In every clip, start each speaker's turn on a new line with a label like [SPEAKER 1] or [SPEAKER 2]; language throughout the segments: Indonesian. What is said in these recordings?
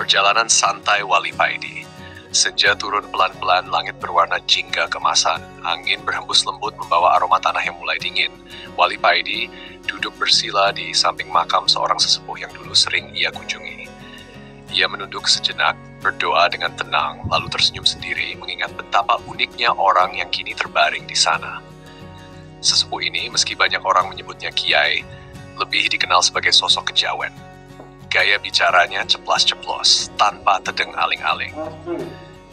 [SPEAKER 1] Perjalanan santai Wali Paidi. Senja turun pelan-pelan, langit berwarna jingga kemasan. Angin berhembus lembut membawa aroma tanah yang mulai dingin. Wali Paidi duduk bersila di samping makam seorang sesepuh yang dulu sering ia kunjungi. Ia menunduk sejenak, berdoa dengan tenang, lalu tersenyum sendiri mengingat betapa uniknya orang yang kini terbaring di sana. Sesepuh ini, meski banyak orang menyebutnya kiai, lebih dikenal sebagai sosok kejawen. Gaya bicaranya ceplas-ceplos, tanpa tedeng aling-aling.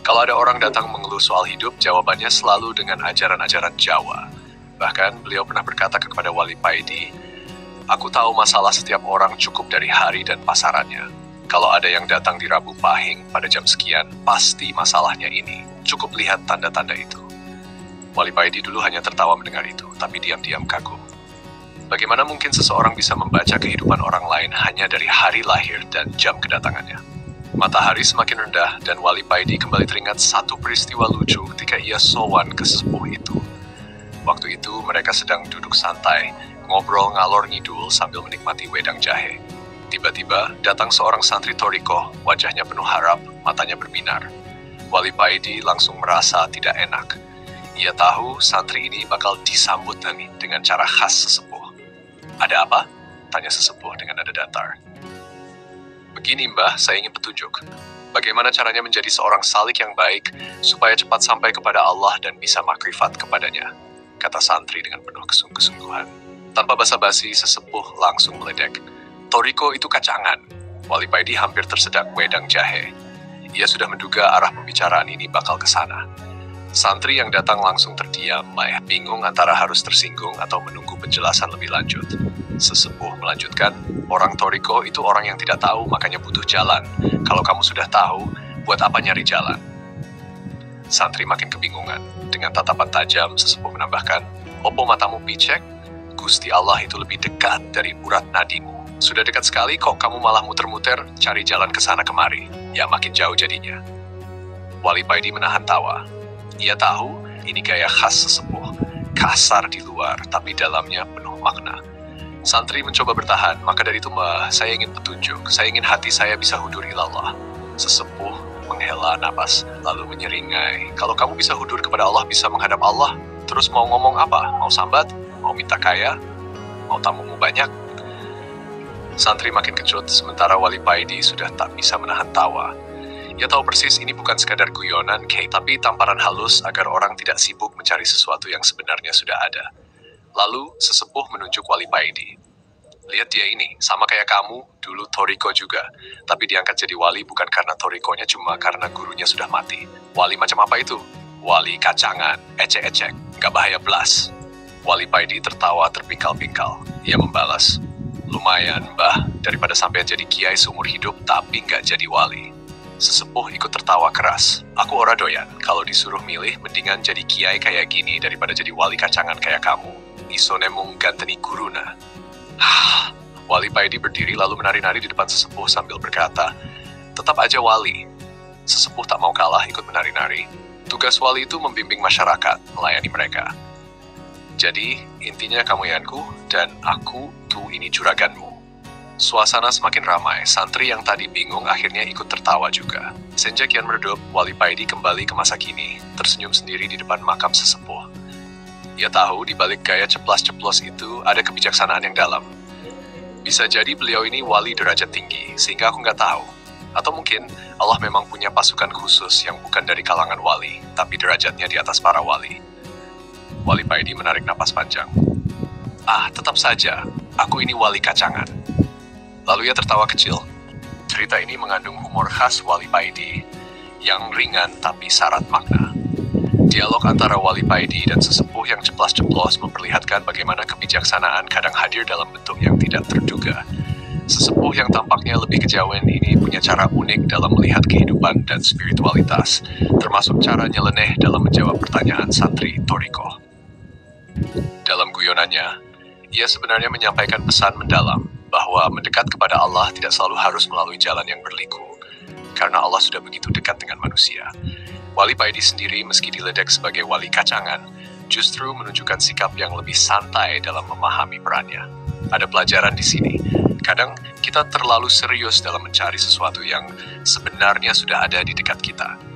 [SPEAKER 1] Kalau ada orang datang mengeluh soal hidup, jawabannya selalu dengan ajaran-ajaran Jawa. Bahkan beliau pernah berkata kepada Wali Paidi, "Aku tahu masalah setiap orang cukup dari hari dan pasarannya. Kalau ada yang datang di Rabu Pahing pada jam sekian, pasti masalahnya ini. Cukup lihat tanda-tanda itu." Wali Paidi dulu hanya tertawa mendengar itu, tapi diam-diam kagum. Bagaimana mungkin seseorang bisa membaca kehidupan orang lain hanya dari hari lahir dan jam kedatangannya? Matahari semakin rendah dan Wali Paidi kembali teringat satu peristiwa lucu ketika ia sowan ke sesepuh itu. Waktu itu mereka sedang duduk santai, ngobrol ngalor ngidul sambil menikmati wedang jahe. Tiba-tiba datang seorang santri Toriko, wajahnya penuh harap, matanya berbinar. Wali Paidi langsung merasa tidak enak. Ia tahu santri ini bakal disambut dengan cara khas sesepuh. "Ada apa?" tanya sesepuh dengan nada datar. "Begini Mbah, saya ingin petunjuk. Bagaimana caranya menjadi seorang salik yang baik supaya cepat sampai kepada Allah dan bisa makrifat kepadanya," kata santri dengan penuh kesungguhan. Tanpa basa-basi, sesepuh langsung meledek. "Toriko itu kacangan." Wali Paidi hampir tersedak wedang jahe. Ia sudah menduga arah pembicaraan ini bakal ke sana. Santri yang datang langsung terdiam, bingung antara harus tersinggung atau menunggu penjelasan lebih lanjut. Sesepuh melanjutkan, "Orang Toriko itu orang yang tidak tahu, makanya butuh jalan. Kalau kamu sudah tahu, buat apa nyari jalan?" Santri makin kebingungan. Dengan tatapan tajam, sesepuh menambahkan, "Opo matamu picek? Gusti Allah itu lebih dekat dari urat nadimu. Sudah dekat sekali kok kamu malah muter-muter cari jalan ke sana kemari. Ya makin jauh jadinya." Wali Paidi menahan tawa. Ia tahu ini gaya khas sesepuh, kasar di luar tapi dalamnya penuh makna. Santri mencoba bertahan, "Maka dari itu Mbah, saya ingin petunjuk. Saya ingin hati saya bisa hudur ilallah." Sesepuh menghela napas, lalu menyeringai, "Kalau kamu bisa hudur kepada Allah, bisa menghadap Allah, terus mau ngomong apa? Mau sambat? Mau minta kaya? Mau tamumu banyak?" Santri makin kecut, sementara Wali Paidi sudah tak bisa menahan tawa. Ia tahu persis ini bukan sekadar guyonan, tapi tamparan halus agar orang tidak sibuk mencari sesuatu yang sebenarnya sudah ada. Lalu, sesepuh menunjuk Wali Paidi. "Lihat dia ini, sama kayak kamu, dulu Toriko juga. Tapi diangkat jadi wali bukan karena Torikonya, cuma karena gurunya sudah mati. Wali macam apa itu? Wali kacangan, ecek-ecek, gak bahaya belas." Wali Paidi tertawa terpingkal-pingkal. Ia membalas, "Lumayan, Mbah, daripada sampai jadi kiai seumur hidup tapi gak jadi wali." Sesepuh ikut tertawa keras. "Aku ora doyan, kalau disuruh milih, mendingan jadi kiai kayak gini daripada jadi wali kacangan kayak kamu. Isone mung ganteni guruna." Wali Paidi berdiri lalu menari-nari di depan sesepuh sambil berkata, "Tetap aja wali." Sesepuh tak mau kalah ikut menari-nari. Tugas wali itu membimbing masyarakat, melayani mereka. "Jadi, intinya kamu yanku, dan aku tuh ini juraganmu." Suasana semakin ramai, santri yang tadi bingung akhirnya ikut tertawa juga. Senja kian meredup, Wali Paidi kembali ke masa kini, tersenyum sendiri di depan makam sesepuh. Ia tahu di balik gaya ceplas-ceplos itu ada kebijaksanaan yang dalam. Bisa jadi beliau ini wali derajat tinggi, sehingga aku nggak tahu. Atau mungkin Allah memang punya pasukan khusus yang bukan dari kalangan wali, tapi derajatnya di atas para wali. Wali Paidi menarik napas panjang. Tetap saja, aku ini wali kacangan." Lalu ia tertawa kecil. Cerita ini mengandung humor khas Wali Paidi, yang ringan tapi syarat makna. Dialog antara Wali Paidi dan sesepuh yang ceplas-ceplos memperlihatkan bagaimana kebijaksanaan kadang hadir dalam bentuk yang tidak terduga. Sesepuh yang tampaknya lebih kejawen ini punya cara unik dalam melihat kehidupan dan spiritualitas, termasuk cara nyeleneh dalam menjawab pertanyaan santri Toriko. Dalam guyonannya, ia sebenarnya menyampaikan pesan mendalam, bahwa mendekat kepada Allah tidak selalu harus melalui jalan yang berliku, karena Allah sudah begitu dekat dengan manusia. Wali Paidi sendiri meski diledek sebagai wali kacangan, justru menunjukkan sikap yang lebih santai dalam memahami perannya. Ada pelajaran di sini. Kadang kita terlalu serius dalam mencari sesuatu yang sebenarnya sudah ada di dekat kita.